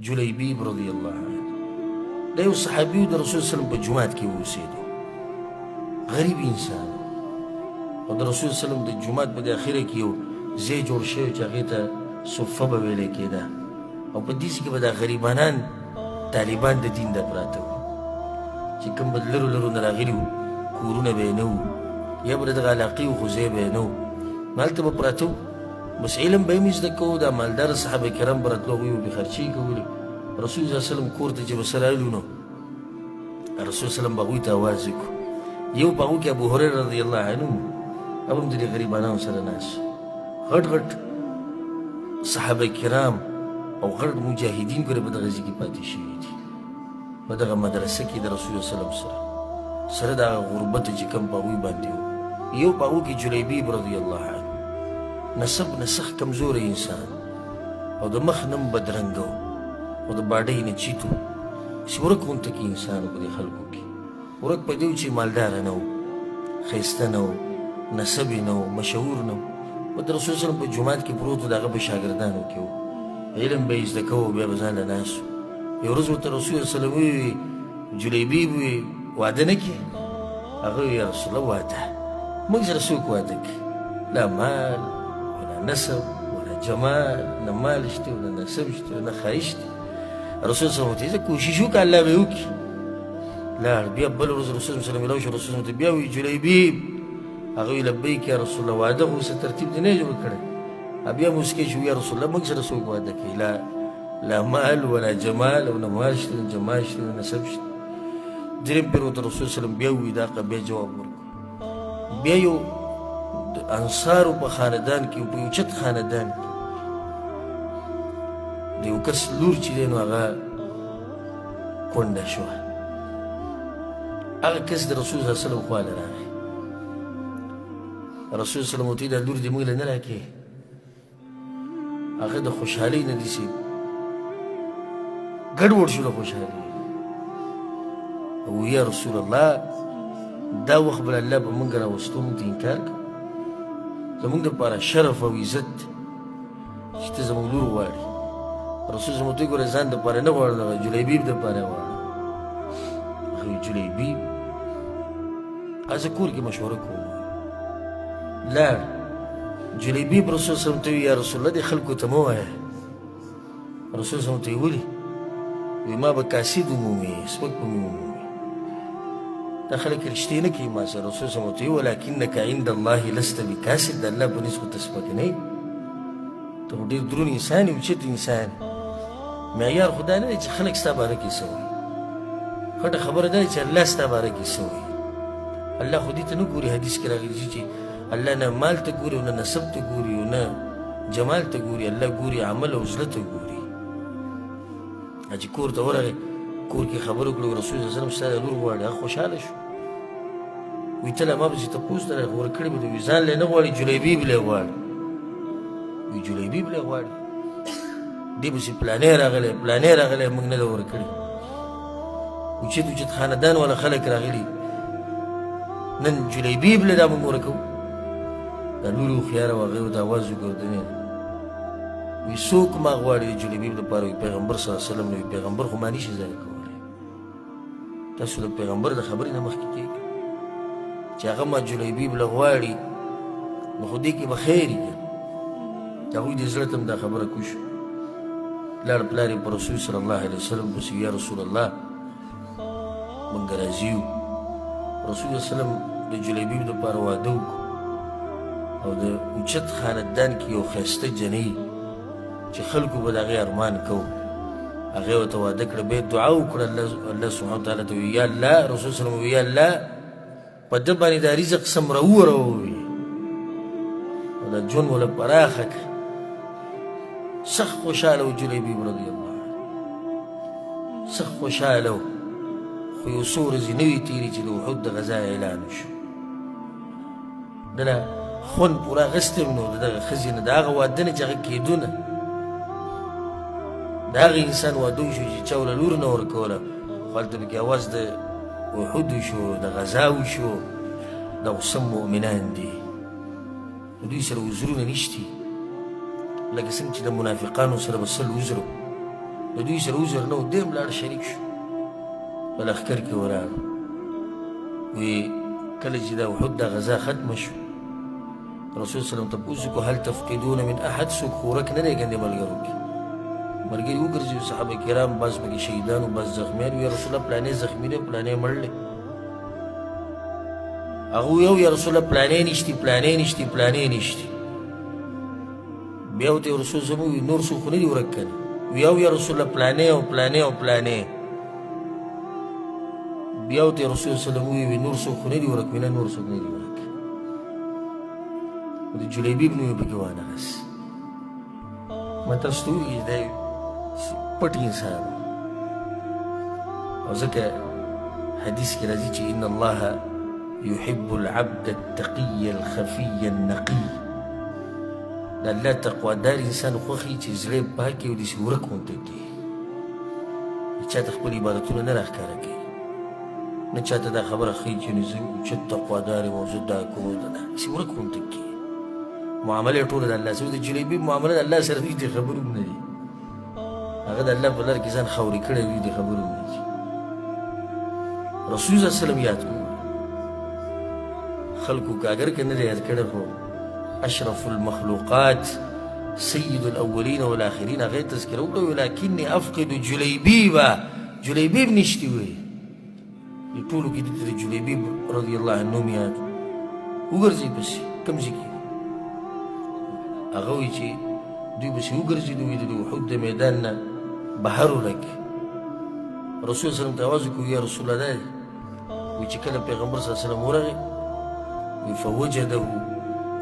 جلیبیب رضی الله عنه دا یو صحابي د رسول صلی الله علیه وسلم په جومات کې اوسېدو غریب انسان او د رسول صلی الله علیه وسلم د جومات په اخره کې یو ځای جوړ شوی چې هغې ته صفه به ویلی کېده او په دې کې به دا غریبانان طالبان د دین د پراته وو چې کوم به لرو لرو نه راغلي وو کورونه به یې نه وو یا به د دغه علاقې خو ځای به یې نه وو نو هلته به پراته وو بس علم به یې هم زده کوو دا مالداره صحابه کرام به راتلو هغوی به خرچې کولې رسول صلی الله علیه وسلم کور ته چې به سره رالو نو رسول صلی الله به هغوی ته اواز وکړو یو په هغو کې ابو هریره رضی الله عنه هغه هم د دې غریبانانو سره ناست غټ غټ صحابه کرام او غټ مجاهدین ګوره په دغه ځای کې پاتې شوي دي په دغه مدرسه کې د رسول صلی الله علیه وسلم سره د هغه غربت چې کوم په هغوی باندې و یو په هغو کې جلیبیب رضی الله عنه نسب نه سخت کمزوری انسان او د مخ نه هم بدرنګه و او د باډۍ نه چیت و چې ورک غونته کې انسان و په دې خلکو کې ورک په دې و چې مالداره نه و ښایسته نه و نسب یې نه و مشهور نه و و د رسول صلی په جومات کې پروت و د هغه په شاګردانو کې و علم به یې زده کوو بیا به ځان له ناست و یو ورځ ورته رسول صلی وویل جلیبیب وویل واده نه کړې هغه وویل یا رسول الله واده موږ سره څوک واده کړي لا مال ولا نسب ولا جمال نه مال شته ولا نسب شته نه ښایست شته رسول صلی الله علیه وسلم کوشش وکړه الله به وکړي لاړ بیا بله ورځ رسول صلی الله علیه وسلم میلاو شو رسول صلی الله علیه وسلم بیا وایي جلیبیب هغه وی لبیک یا رسول الله واده خو څه ترتیب دې نه جوړ کړی بیا موسکی شو یا رسول الله موږ سره څوک واده کوي لا مال ولا جمال او نه مال شته نه جمال شته نه نسب شته درېیم پیر ورته رسول صلی الله بیا ووایي دا بیا جواب ورکړو بیا یو د انصارو په خاندان کې په یو چت خاندان کې د یو کس لور چې دی نو هغه کونډه شوه هغه کس د رسول صلی الله علیه وسلم خواله راغی رسول صلی الله علیه وسلم دا لور دې موږ له نه راکړې هغه د خوشحالۍ نه داسې ګډوډ شو د خوشحالۍ او یا رسول الله دا وخت بل الله به موږ راوستو موږ ته انکار کوو زموږ دپاره شرف او عزت چې ته زموږ لور غواړې رسول صلی الله علیه وسلم ګوره ځان دپاره نه غواړه دغه جلیبیب دپاره غواړه هغه وایي جلیبیب زه کور کې مشوره کوم لاړ جلیبیب رسول صلی الله علیه وسلم ته وایي یا رسول الله دې خلکو ته مه وایه رسول صلی الله علیه وسلم ته یې ولې وایي ما به کاسد ومومي سپک به مې ومومي دا خلک رښتې نه کوي ما سره رسول صلی الله علیه وسلم ته وایي ولکنک عند الله لست بکاسد د الله په نسبت ته سپک نه یې ته خو ډېر دروند انسان یې اوچت انسان معیار خو دا نه دی چې خلک ستا باره کې څه وایي خټه خبره دا ده چې الله ستا باره کې څه وایي الله خو دې ته نه ګوري حدیث کې راغلي چې الله نه مال ته ګوري او نه نسب ته ګوري او نه جمال ته ګوري الله ګوري عمل او زړه ته ګوري چې کور ته ورغی کور کې خبرې وکړو رسول صلی الله علیه وسلم ستا د لور غواړي هغه خوشحاله شو وایي ته لا ما پسې تپوس ته ورکړی به وایي ځان لی نه غواړي جلیبیب لی غواړي وایي جلیبیب لی غواړي دې پسې پلانې راغلی موږ نه ده ورکړي اوچت اوچت خاندان والا خلک راغلي نن جلیبیب لی دا موږ ورکوو دا لور یې هوښیاره وه هغې ورته اواز وکړ ورته وایي څوک ما غواړي د جلیبیب دپاره وایي پیغمبر صلی الله علیه وسلم نه وایي پیغمبر خو ما نشي ضایع کولی تاسو د پیغمبر د خبرې نه مخکې کېږئ چې هغه ما جلیبیب له غواړي نو خو دې کې به خیر وي د هغوی د زړه ته هم دا خبره کوي شو لاړ پلار یې په رسول صلی الله علیه وسلم پسې یا رسول الله موږ راضي یو رسول صلی وسلم د جلیبیب دپاره واده وکړو او د اوچت خاندان کې یو ښایسته جنۍ چې خلکو به د هغې ارمان کوو هغې ورته واده کړه بیا دعا وکړه الله سبحانه وتعالی ته وایي یا الله رسول صلی الله علیه وسلم یا الله په ده باندې دا رزق سم راووروي او دا ژوند وله پراخه کړه سخت خوشحاله و جلیبیب رضی الله عنه سخت خوشحاله و خو یو څو ورځې نه وي تېرې چې د احد د غذا اعلان وشو دله خوند پوره اخیستی نو د دغه ښځې نه د هغه واده نه چې هغه کېدو نه د هغه انسان واده وشو چې چا وله لور نه ورکوله خو هلته پکې اواز د احد وشو د غذا وشو دا خو سم مؤمنان دي دوی سره وزرونه نشتي لکه څنګه چې د منافقانو سره به سل وزرو د دوی سره عذر نه و دی هم لاړ شریک شو په لښکر کې ولاړو وی کله چې دا احد دا غذا ختمه شو رسول سلم تپوس وکړو هل تفقدون من احد څوک خو ورک نه دی ګندې ملګرو کې ملګري وګرځي صحابه کرام بعض پکې شهیدان و بعض زخمیان و یا رسول الله پلانې زخمي دی پلانې مړ دی هغه ویل یا رسول الله پلانې نشتي پلانې نشتي پلانې نشتي بیا ورته رسول صلی الله علیه وسلم نور څوک خو نه دي ورک کنه ویل یا رسول الله پلانې او پلانې او پلانې بیا ورته رسول صلی الله علیه وسلم ویل نور څوک خو نه دي ورک وینه نور څوک نه دي ورک د جلیبي بن پکې وانغس ما تاسو ته وایي دی پټ انسان او ځکه حدیث کې راځي چې ان الله يحب العبد التقي الخفي النقي د الله تقوادار انسان خوښي چې زړه پاک وي او داسې ورک غوندې کړي چا ته خپل عبادتونه نه راښکاره کوي نه چا ته دا خبره ښیي چې زه اوچت تقوادار یم او زه دا کوم داسې ورک غوندې کړي معامله یې ټوله د الله سره د جلیبي معامله د الله سره دوی دې خبرو هم نه دي هغه د الله په لار کې ځان خاورې کړی دوی دې خبرو هم نه دي رسول صلی الله علیه وسلم یاد کړو خلقو که اگر که نه دی یاد کړی خو اشرف المخلوقات سید الاولین والآخرین هغه یې تذکره وکړه ولکني افقد جلیبیبه جلیبیب نشتي وی دې ټولو کې دې ته د جلیبیب رضی الله عنه هم یاد وګرځئ پسې کوم ځای کې هغه وایي چې دوی پسې وګرځېدو وایي د احد د میدان نه بهر ولګي رسول صلی الله علیه وسلم ته اواز وکړو یا رسول الله دی وایي چې کله پیغمبر صلی الله علیه وسلم ورغی فوجده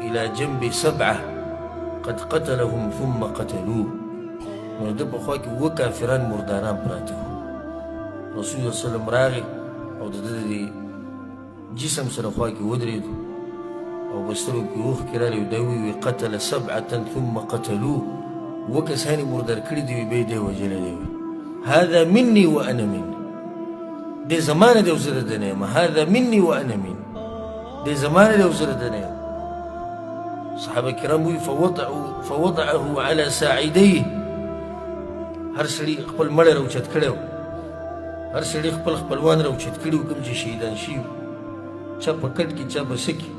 إلى جنب 7 قد قتلهم ثم قتلوه نو ده په خوا کې اووه کافران مرداران پراته وو رسول الله صلی الله علیه وسلم راغی او د ده د جسم سره خوا کې ودرېدو او بسترو کې اوښکې راغلې او دا ویې قتل 7 ثم قتلوه اووه کسان یې مردار کړي دي وي بیا یې دی وژلی دی وي هذا مني وانا من دې زما نه دی او زه د ده نه یم هذا مني وانا من دې زما نه دی او زه د ده نه یم صحابه کرام وی فوضعه على ساعديه هر سړي خپل مړی راوچت کړی و هر سړي خپل خپلوان راوچت کړي و کوم چې شهیدان شوي چا په کټ کې چا په څه کې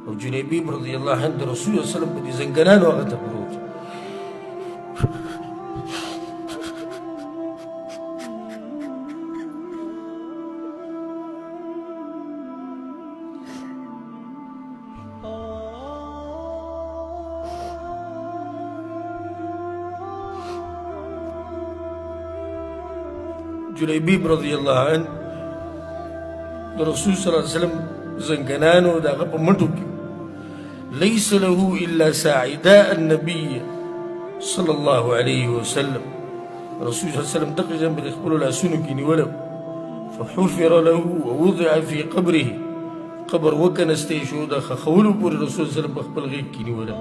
او جلیبیب رضی الله عنه د رسول الله وسلم په دې زنګنانو هغه ته پروت جلیبیب رضی الله عنه د رسول صلی الله علیه وسلم زنګنانو د هغه په مټو کې ليس له الا ساعداء النبي صلی الله علیه وسلم رسول صلی الله علیه وسلم دغه جنب د خپلو لاسونو کې نیولی فحفر له ووضع في قبره قبر وکنستی شو د خښولو پورې رسول صلی الله علیه وسلم په خپل غېږ کې نیولی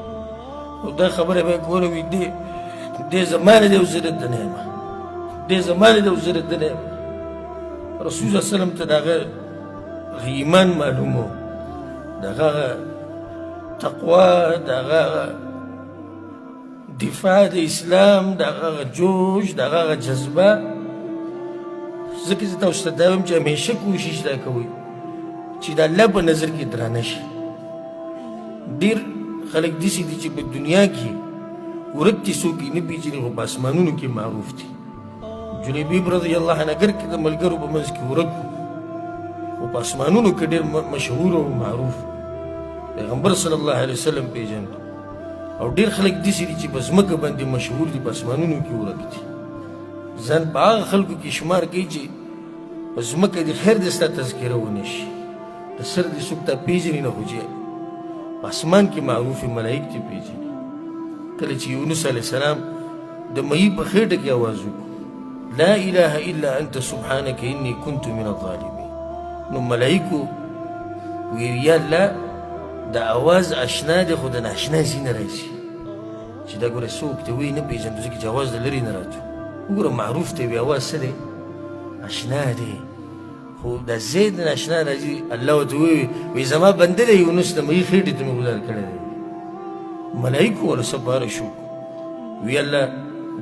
او دا خبره به یې کوله وي دې زما نه دی او زه دلته نه یم دې زما نه دی او زه دلته نه یم رسول صلی الله علیه وسلم ته د هغه ایمان معلوم و د هغه تقوا د هغه دفاع د اسلام د هغه جوش د هغه جذبه ځکه زه تاسو ته دا وایم چې همیشه کوشش دا کوئ چې د الله په نظر کې درانه شي ډېر خلک داسې دي چې په دنیا کې ورک دي څوک یې نه پېژني خو په اسمانونو کې معروف دي جلیبیب رضی الله عنه اگر که د ملګرو په منځ کې ورک خو په اسمانونو کې ډېر مشهور او معروف پیغمبر صلی الله علیه وسلم پېژند او ډېر خلک داسې دي چې په ځمکه باندې مشهور دي په اسمانونو کې ورک دي ځان په هغه خلکو کې شمار کوي چې په ځمکه د خیر د ستا تذکره ونه شي د سر دې څوک تا پېژني نه خو چې په اسمان کې معروف ملایک دې پېژني کله چې یونس علیه السلام د مهي په خېټه کې اواز وکړو لا اله الا انت سبحانك اني كنت من الظالمين نو ملائکو وی یا الله دا اواز اشنا دی خو د ناشنا ځای نه راځي چې دا ګوره څوک ته وایي نه پېژنو ځکه چې اواز د لرې نه راځو وګوره معروف دی وي اواز څه دی اشنا دی خو دا ځای د ناشنا راځي الله ورته وایي زما بنده دی یونس د مهي خېټې ته مې ګزار کړی دی ملایکو ورسه باره شو وی الله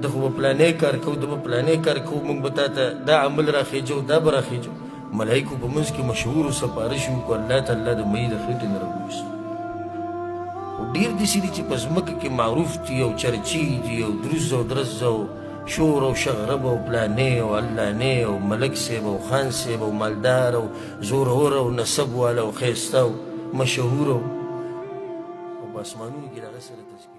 د خو به پلانی کار کوو د به پلانی کار کوو موږ به تا ته دا عمل راخېجو دا به راخېجو ملایکو په منځ کې مشهورو سپارش وکړو الله تعالی د مې د خېټې نه راوویست خو ډېر داسې دي چې په ځمکه کې معروف دي او چرچي دي او دروز او درز او شور او شغرب او پلانې او علانې او ملک صاحب او خان صاحب او مالدار او زورور او نسب والا او ښایسته او مشهور او په اسمانونو کې د هغه سره تذکیر